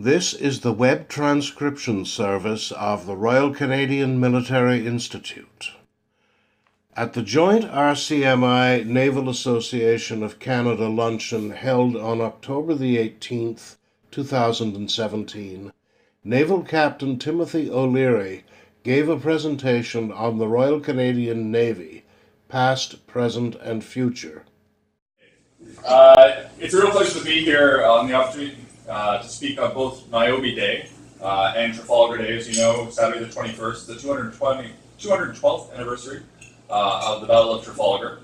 This is the web transcription service of the Royal Canadian Military Institute. At the joint RCMI Naval Association of Canada luncheon held on October the 18th, 2017, Naval Captain Timothy O'Leary gave a presentation on the Royal Canadian Navy, past, present, and future. It's a real pleasure to be here on the opportunity to speak on both Niobe Day and Trafalgar Day, as you know, Saturday the 21st, the 212th anniversary of the Battle of Trafalgar.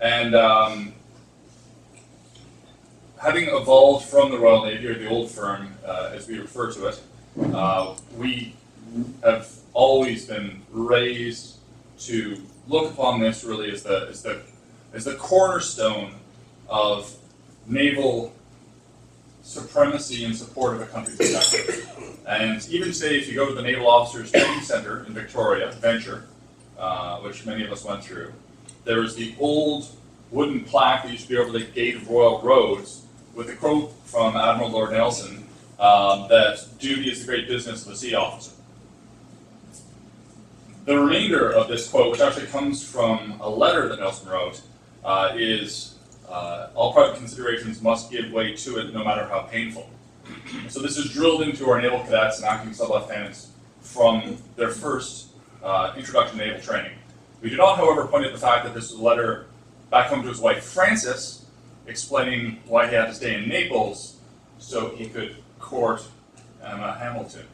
And having evolved from the Royal Navy, or the old firm, as we refer to it, we have always been raised to look upon this really as the cornerstone of naval supremacy in support of a country's objectives. And even today, if you go to the Naval Officers Training Center in Victoria, Venture, which many of us went through, there is the old wooden plaque that used to be over the gate of Royal Roads with a quote from Admiral Lord Nelson that duty is the great business of a sea officer. The remainder of this quote, which actually comes from a letter that Nelson wrote, is all private considerations must give way to it, no matter how painful. So this is drilled into our naval cadets and acting sub-lieutenants from their first introduction to naval training. We do not, however, point at the fact that this was a letter back home to his wife Frances, explaining why he had to stay in Naples so he could court Emma Hamilton.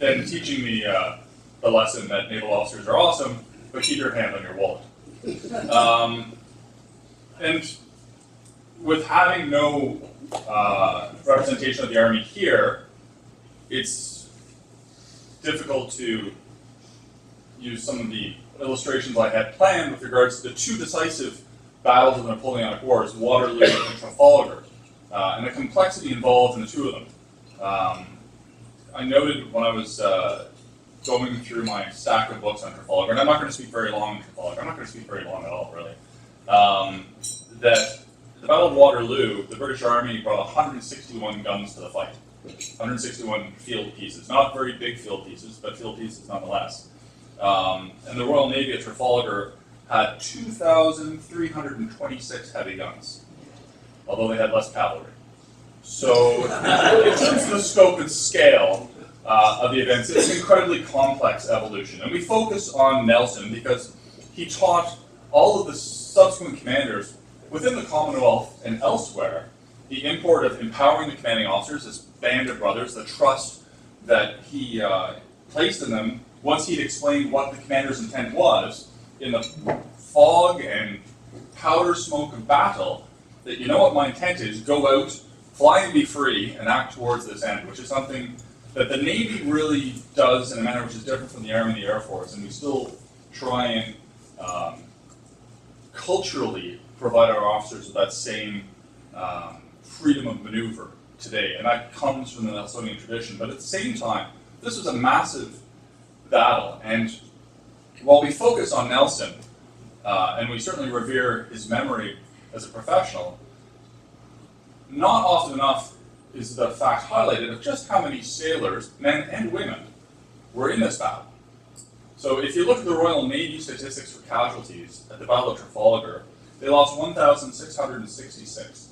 And teaching the lesson that naval officers are awesome, but keep your hand on your wallet. And with having no representation of the Army here, it's difficult to use some of the illustrations I had planned with regards to the two decisive battles of the Napoleonic Wars, Waterloo and Trafalgar, and the complexity involved in the two of them. I noted when I was going through my stack of books on Trafalgar, and I'm not going to speak very long on Trafalgar, I'm not going to speak very long at all, really, that the Battle of Waterloo, the British Army brought 161 guns to the fight. 161 field pieces. Not very big field pieces, but field pieces nonetheless. And the Royal Navy at Trafalgar had 2,326 heavy guns, although they had less cavalry. So, in terms of the scope and scale of the events, it's an incredibly complex evolution. And we focus on Nelson because he taught all of the subsequent commanders within the Commonwealth and elsewhere the import of empowering the commanding officers as band of brothers, the trust that he placed in them once he'd explained what the commander's intent was in the fog and powder smoke of battle, that you know what my intent is, go out, fly and be free, and act towards this end, which is something that the Navy really does in a manner which is different from the Army and the Air Force, and we still try and culturally provide our officers with that same freedom of maneuver today, and that comes from the Nelsonian tradition. But at the same time, this was a massive battle, and while we focus on Nelson, and we certainly revere his memory as a professional, not often enough is the fact highlighted of just how many sailors, men and women, were in this battle. So if you look at the Royal Navy statistics for casualties at the Battle of Trafalgar, they lost 1,666.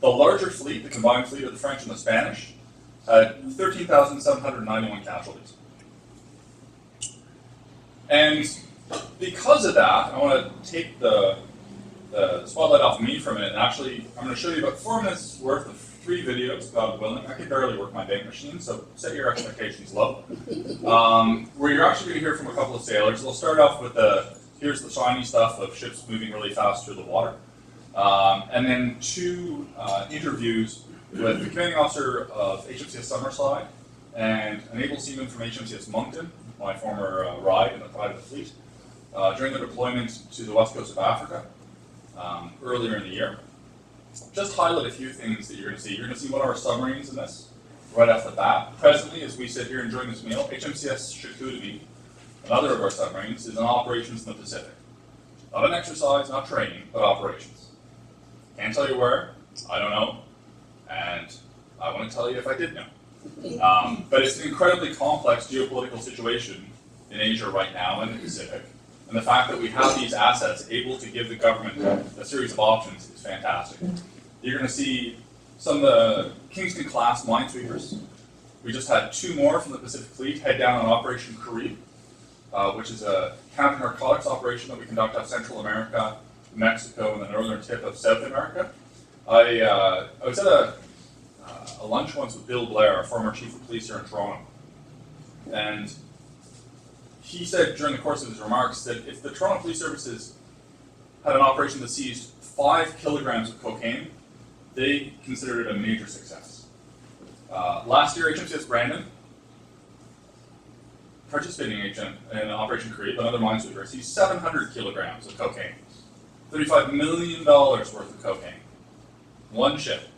The larger fleet, the combined fleet of the French and the Spanish, had 13,791 casualties. And because of that, I want to take the spotlight off of me for a minute, and actually I'm going to show you about 4 minutes worth of 3 videos, God willing. I can barely work my bank machine, so set your expectations low. Where you're actually going to hear from a couple of sailors. We'll start off with here's the shiny stuff of ships moving really fast through the water. And then 2 interviews with the commanding officer of HMCS Summerside and a naval seaman from HMCS Moncton, my former ride in the private fleet, during the deployment to the west coast of Africa earlier in the year. Just highlight a few things that you're going to see. You're going to see one of our submarines in this right off the bat. Presently, as we sit here enjoying this meal, HMCS Chicoutimi, another of our submarines, is in operations in the Pacific. Not an exercise, not training, but operations. Can't tell you where, I don't know, and I want to tell you if I did know. But it's an incredibly complex geopolitical situation in Asia right now and the Pacific. And the fact that we have these assets able to give the government a series of options is fantastic. You're going to see some of the Kingston-class minesweepers. We just had 2 more from the Pacific Fleet head down on Operation Carib, which is a counter-narcotics operation that we conduct off Central America, Mexico, and the northern tip of South America. I was at a lunch once with Bill Blair, our former chief of police here in Toronto, and he said during the course of his remarks that if the Toronto Police Services had an operation that seized 5 kilograms of cocaine, they considered it a major success. Last year, HMCS Brandon, participating agent in Operation Carib, another minesweeper, seized 700 kilograms of cocaine, $35 million worth of cocaine. One ship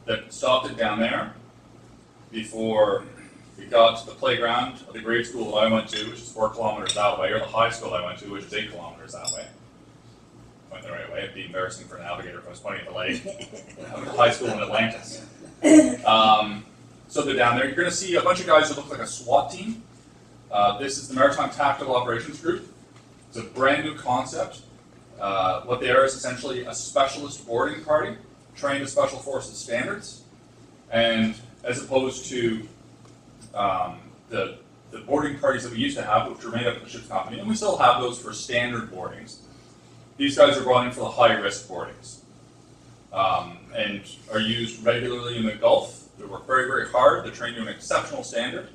that stopped it down there before we got to the playground of the grade school that I went to, which is 4 kilometers that way, or the high school I went to, which is 8 kilometers that way. Went the right way. It'd be embarrassing for a navigator if I was pointing at the lake. I went to high school in Atlantis. So they're down there. You're going to see a bunch of guys that look like a SWAT team. This is the Maritime Tactical Operations Group. It's a brand new concept. What they are is essentially a specialist boarding party trained to Special Forces standards, and as opposed to the boarding parties that we used to have, which were made up of the ship's company, and we still have those for standard boardings. These guys are brought in for the high-risk boardings and are used regularly in the Gulf. They work very, very hard. They train to an exceptional standard,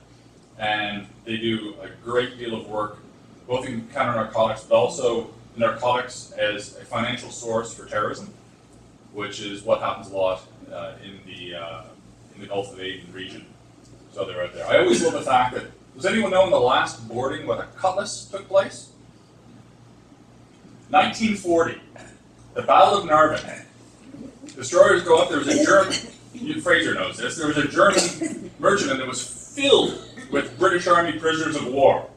and they do a great deal of work, both in counter-narcotics, but also narcotics as a financial source for terrorism, which is what happens a lot in the Gulf of Aden region. So they're out there. I always love the fact that, does anyone know in the last boarding what a cutlass took place? 1940, the Battle of Narvik. Destroyers go up, there was a German, Fraser knows this, there was a German merchantman that was filled with British Army prisoners of war.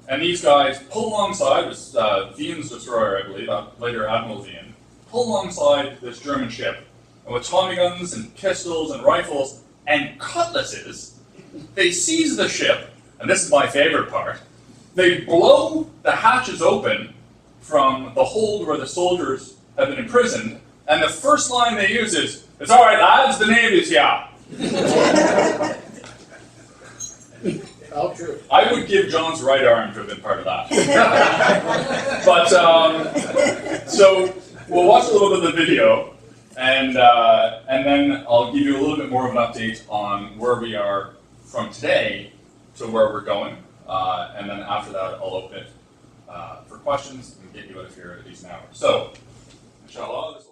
And these guys pull alongside, this Wien's destroyer, I believe, later Admiral Wien, pull alongside this German ship, and with Tommy guns and pistols and rifles and cutlasses, they seize the ship, and this is my favorite part, they blow the hatches open from the hold where the soldiers have been imprisoned, and the first line they use is, "It's all right, lads, the Navy's here." All true. I would give John's right arm to have been part of that. But, so, we'll watch a little bit of the video, and then I'll give you a little bit more of an update on where we are from today to where we're going, and then after that I'll open it for questions and get you out of here at least an hour. So, inshallah, this will...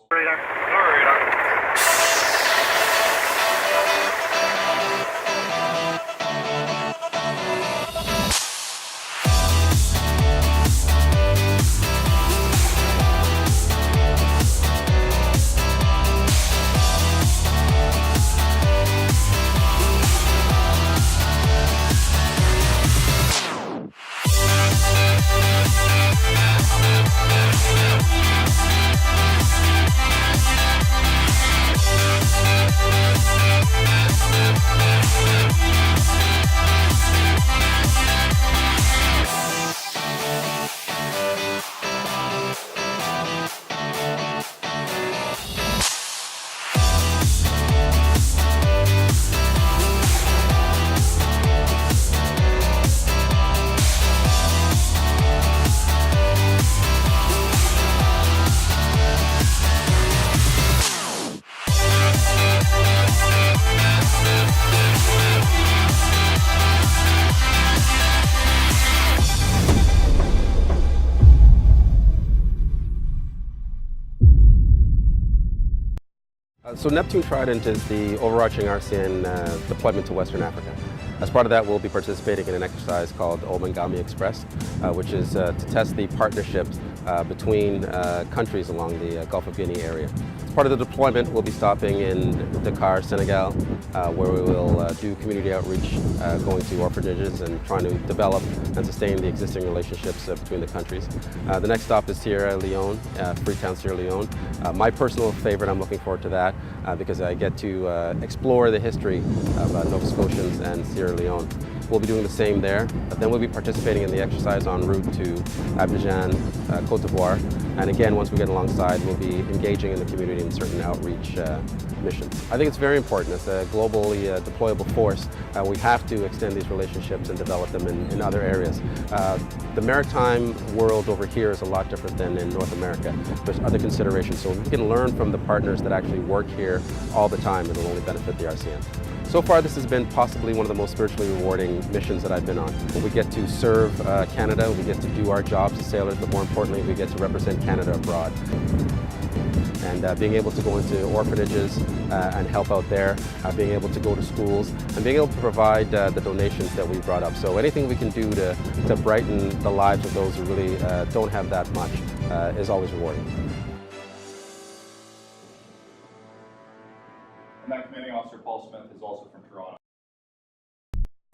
So Neptune Trident is the overarching RCN deployment to Western Africa. As part of that, we'll be participating in an exercise called Omangami Express, which is to test the partnerships between countries along the Gulf of Guinea area. As part of the deployment, we'll be stopping in Dakar, Senegal, where we will do community outreach, going to orphanages and trying to develop and sustain the existing relationships between the countries. The next stop is Sierra Leone, Freetown, Sierra Leone. My personal favorite, I'm looking forward to that because I get to explore the history of Nova Scotians and Sierra Leone. We'll be doing the same there, but then we'll be participating in the exercise en route to Abidjan, Côte d'Ivoire. And again, once we get alongside, we'll be engaging in the community in certain outreach missions. I think it's very important. As a globally deployable force, we have to extend these relationships and develop them in other areas. The maritime world over here is a lot different than in North America. There's other considerations, so we can learn from the partners that actually work here all the time. It'll only benefit the RCN. So far, this has been possibly one of the most spiritually rewarding missions that I've been on. We get to serve Canada, we get to do our jobs as sailors, but more importantly, we get to represent Canada abroad. And being able to go into orphanages and help out there, being able to go to schools, and being able to provide the donations that we brought up. So anything we can do to brighten the lives of those who really don't have that much is always rewarding. Commanding Officer Paul Smith is also from Toronto.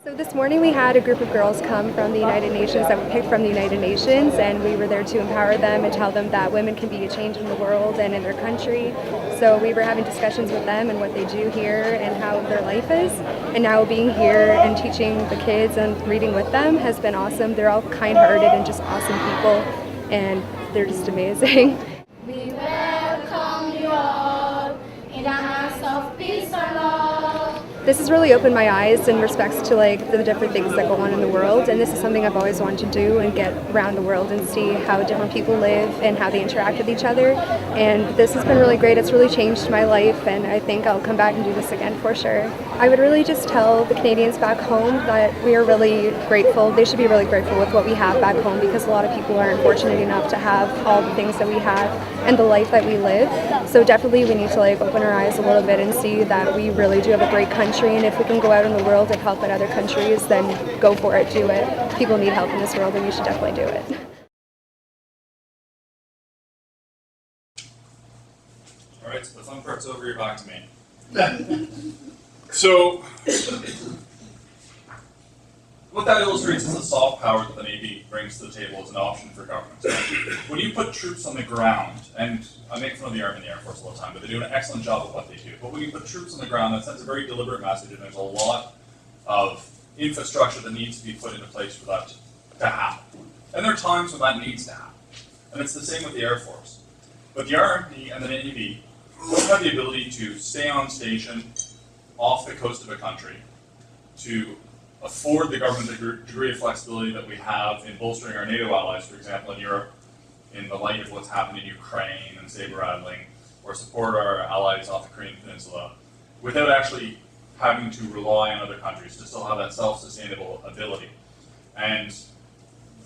So this morning we had a group of girls come from the United Nations that were picked from the United Nations, and we were there to empower them and tell them that women can be a change in the world and in their country. So we were having discussions with them and what they do here and how their life is. And now being here and teaching the kids and reading with them has been awesome. They're all kind-hearted and just awesome people, and they're just amazing. We welcome you all in the house of peace and love. This has really opened my eyes in respects to the different things that go on in the world, and this is something I've always wanted to do and get around the world and see how different people live and how they interact with each other. And this has been really great. It's really changed my life, and I think I'll come back and do this again for sure. I would really just tell the Canadians back home that we are really grateful. They should be really grateful with what we have back home, because a lot of people aren't fortunate enough to have all the things that we have and the life that we live. So definitely we need to open our eyes a little bit and see that we really do have a great country. And if we can go out in the world and help in other countries, then go for it, do it. People need help in this world, and we should definitely do it. All right, so the fun part's over, you're back to me. So, what that illustrates is the soft power that the Navy brings to the table as an option for governments. When you put troops on the ground, and I make fun of the Army and the Air Force all the time, but they do an excellent job of what they do. But when you put troops on the ground, that sends a very deliberate message, and there's a lot of infrastructure that needs to be put into place for that to happen. And there are times when that needs to happen. And it's the same with the Air Force. But the Army and the Navy have the ability to stay on station off the coast of a country, to afford the government the degree of flexibility that we have in bolstering our NATO allies, for example, in Europe, in the light of what's happened in Ukraine and saber-rattling, or support our allies off the Korean Peninsula, without actually having to rely on other countries to still have that self-sustainable ability. And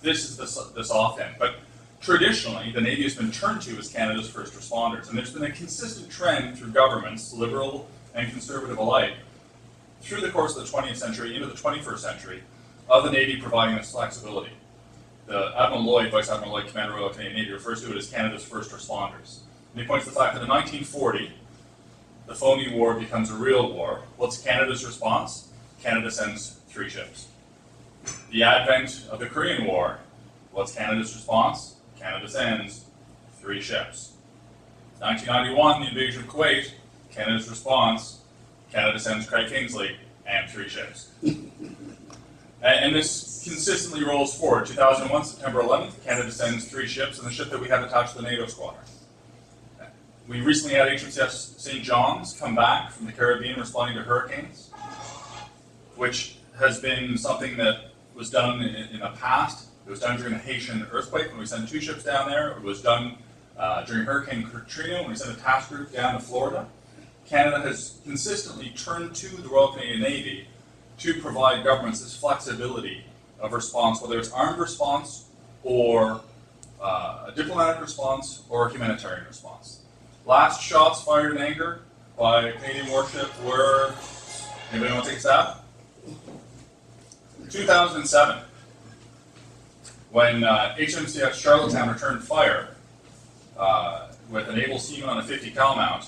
this is the soft end. But traditionally, the Navy has been turned to as Canada's first responders, and there's been a consistent trend through governments, liberal and conservative alike, through the course of the 20th century into the 21st century, of the Navy providing this flexibility. The Admiral Lloyd, Vice Admiral Lloyd, Commander of the Royal Canadian Navy, refers to it as Canada's first responders. And he points to the fact that in 1940, the phony war becomes a real war. What's Canada's response? Canada sends 3 ships. The advent of the Korean War, what's Canada's response? Canada sends 3 ships. 1991, the invasion of Kuwait, Canada's response, Canada sends Craig Kingsley and 3 ships. And this consistently rolls forward. 2001, September 11th, Canada sends 3 ships, and the ship that we had attached to the NATO squadron. We recently had HMCS St. John's come back from the Caribbean responding to hurricanes, which has been something that was done in the past. It was done during the Haitian earthquake when we sent 2 ships down there. It was done during Hurricane Katrina when we sent a task group down to Florida. Canada has consistently turned to the Royal Canadian Navy to provide governments this flexibility of response, whether it's armed response or a diplomatic response or a humanitarian response. Last shots fired in anger by a Canadian warship were, anybody want to take a stab? 2007, when HMCS Charlottetown returned fire, with a naval seaman on a 50 cal mount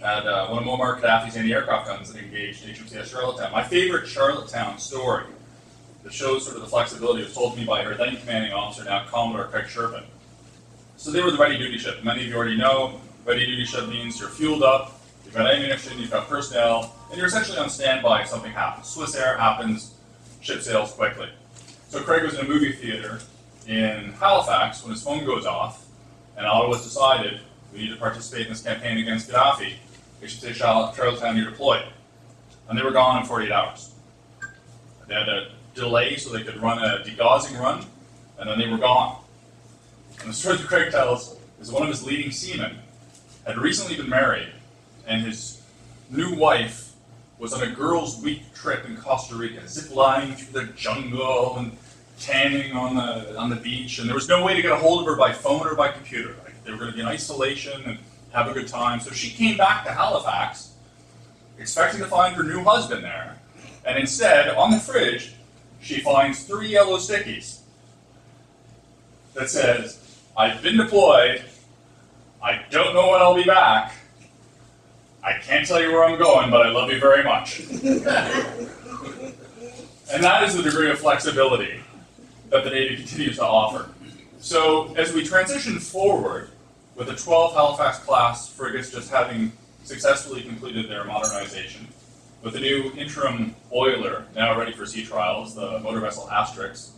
at one of Muammar Gaddafi's anti-aircraft guns that engaged HMCS Charlottetown. My favorite Charlottetown story that shows sort of the flexibility was told to me by her then commanding officer, now Commodore Craig Sherpin. So they were the ready duty ship. Many of you already know, ready duty ship means you're fueled up, you've got ammunition, you've got personnel, and you're essentially on standby if something happens. Swiss air happens, ship sails quickly. So Craig was in a movie theater in Halifax when his phone goes off, and Ottawa's decided we need to participate in this campaign against Gaddafi. We should say Charlottetown, you're deployed. And they were gone in 48 hours. They had a delay so they could run a degaussing run, and then they were gone. And the story that Craig tells is one of his leading seamen had recently been married, and his new wife was on a girls' week trip in Costa Rica, zip-lining through the jungle and tanning on the beach, and there was no way to get a hold of her by phone or by computer. Like, they were going to be in isolation and have a good time. So she came back to Halifax, expecting to find her new husband there, and instead, on the fridge, she finds 3 yellow stickies that says, "I've been deployed, I don't know when I'll be back, I can't tell you where I'm going, but I love you very much." And that is the degree of flexibility that the Navy continues to offer. So as we transition forward with the 12 Halifax-class frigates just having successfully completed their modernization, with the new interim oiler now ready for sea trials, the motor vessel Asterix,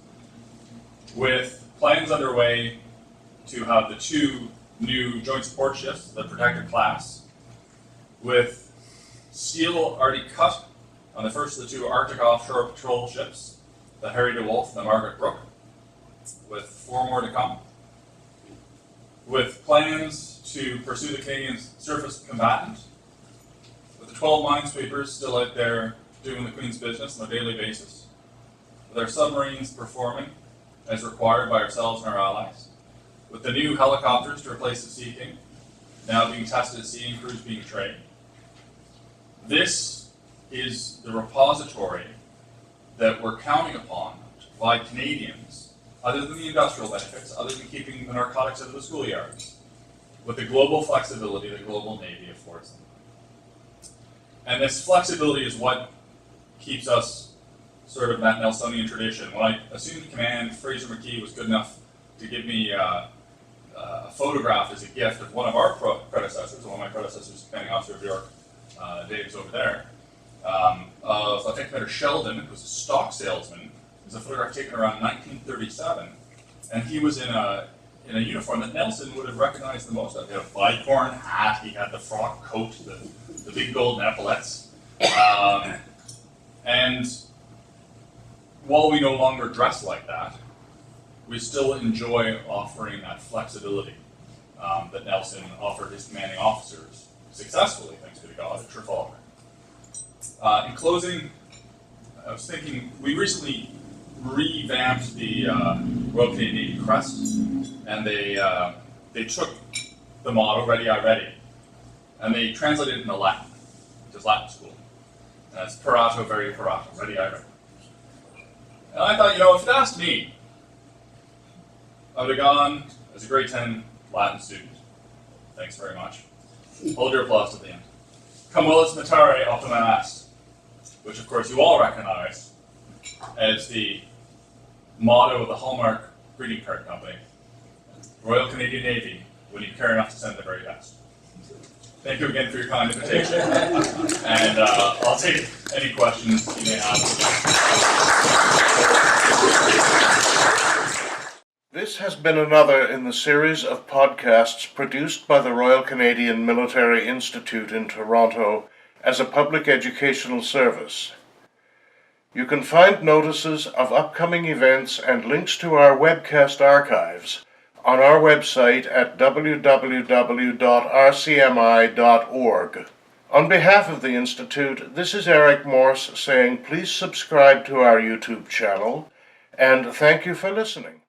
with plans underway to have the 2 new joint support ships, the protected class, with steel already cut on the first of the 2 Arctic offshore patrol ships, the Harry DeWolf and the Margaret Brooke, with 4 more to come, with plans to pursue the Canadian surface combatant, with the 12 minesweepers still out there doing the Queen's business on a daily basis, with our submarines performing as required by ourselves and our allies, with the new helicopters to replace the Sea King, now being tested at sea and crews being trained. This is the repository that we're counting upon to provide Canadians, other than the industrial benefits, other than keeping the narcotics out of the schoolyards, with the global flexibility that global Navy affords them. And this flexibility is what keeps us sort of in that Nelsonian tradition. When I assumed command, Fraser McKee was good enough to give me a photograph as a gift of one of our predecessors, one of my predecessors, commanding officer of York, Dave's over there, of Lieutenant Commander Sheldon, who was a stock salesman. It was a photograph taken around 1937, and he was in a uniform that Nelson would have recognized the most of. He had a bicorn hat, he had the frock coat, the big golden epaulets, and while we no longer dress like that, we still enjoy offering that flexibility that Nelson offered his commanding officers successfully, thanks be to God, at Trafalgar. In closing, I was thinking, we recently revamped the Royal Canadian Navy crest, and they took the motto, "Ready, I ready," and they translated it into Latin, which is Latin school. And it's Parato, very Parato, ready, I ready. And I thought, if you'd asked me, I would have gone as a grade 10 Latin student. Thanks very much. Hold your applause to the end. Cum willis matare optimum est, which of course you all recognize as the motto of the Hallmark greeting card company. Royal Canadian Navy, when you care enough to send the very best. Thank you again for your kind invitation, and I'll take any questions you may have. This has been another in the series of podcasts produced by the Royal Canadian Military Institute in Toronto as a public educational service. You can find notices of upcoming events and links to our webcast archives on our website at www.rcmi.org. On behalf of the Institute, this is Eric Morse saying please subscribe to our YouTube channel, and thank you for listening.